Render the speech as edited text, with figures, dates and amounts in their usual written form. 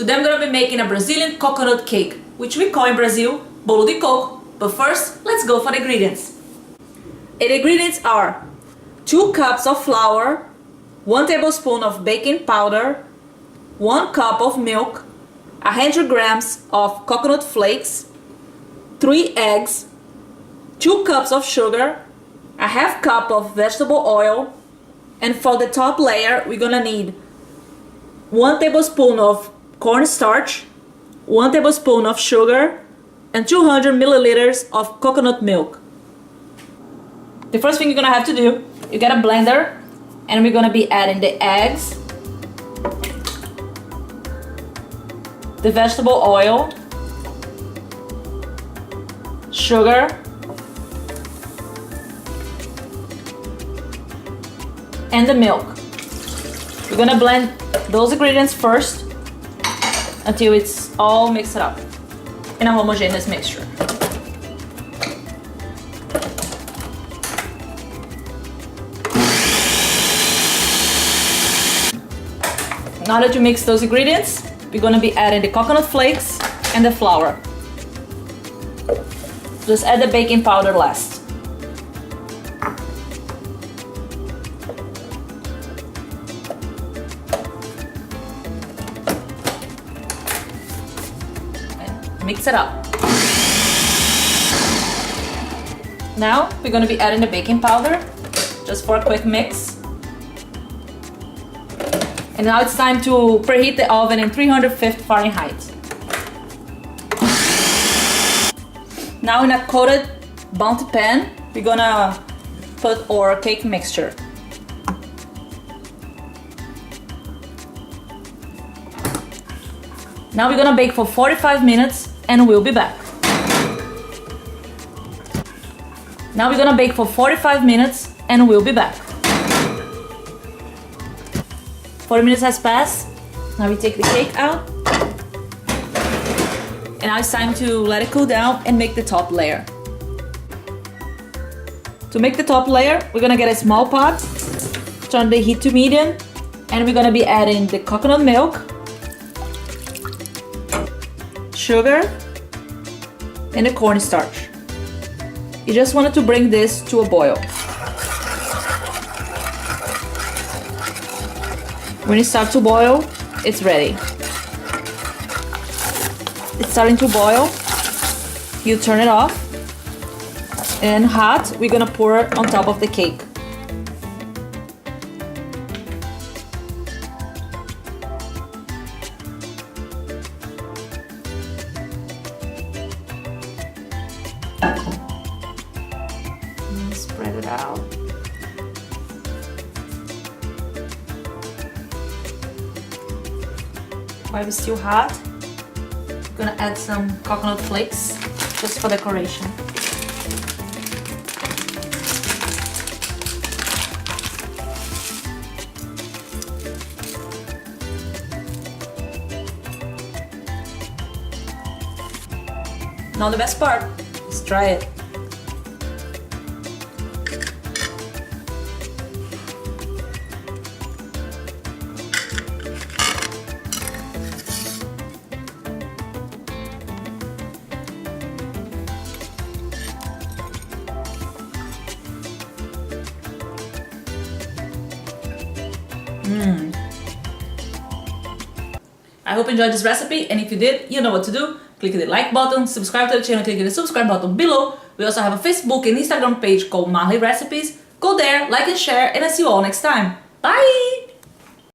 Today I'm gonna be making a Brazilian coconut cake, which we call in Brazil Bolo de Coco. But first, let's go for the ingredients. And the ingredients are 2 cups of flour, 1 tablespoon of baking powder, 1 cup of milk, 100 grams of coconut flakes, 3 eggs, 2 cups of sugar, a half cup of vegetable oil, and for the top layer we're gonna need 1 tablespoon of cornstarch, 1 tablespoon of sugar, and 200 milliliters of coconut milk. The first thing you're gonna have to do, you get a blender, and we're gonna be adding the eggs, the vegetable oil, sugar, and the milk. We're gonna blend those ingredients first until it's all mixed up in a homogeneous mixture. Now that you mix those ingredients, we're gonna be adding the coconut flakes and the flour. Just add the baking powder last. And mix it up. Now we're gonna be adding the baking powder just for a quick mix. And now it's time to preheat the oven in 350 Fahrenheit. Now in a coated bounty pan, we're gonna put our cake mixture. Now we're gonna bake for 45 minutes and we'll be back. Now we're gonna bake for 45 minutes and we'll be back. 40 minutes has passed. Now we take the cake out. And now it's time to let it cool down and make the top layer. To make the top layer, we're gonna get a small pot, turn the heat to medium, and we're gonna be adding the coconut milk, sugar, and the cornstarch. You just wanted to bring this to a boil. When it starts to boil, it's ready. It's starting to boil. You turn it off. And hot, we're gonna pour it on top of the cake. And spread it out. While it's still hot, I'm gonna add some coconut flakes just for decoration. Now the best part, let's try it. I hope you enjoyed this recipe, and if you did, you know what to do. Click the like button, subscribe to the channel, click the subscribe button below. We also have a Facebook and Instagram page called Marley Recipes. Go there, like and share, and I'll see you all next time. Bye!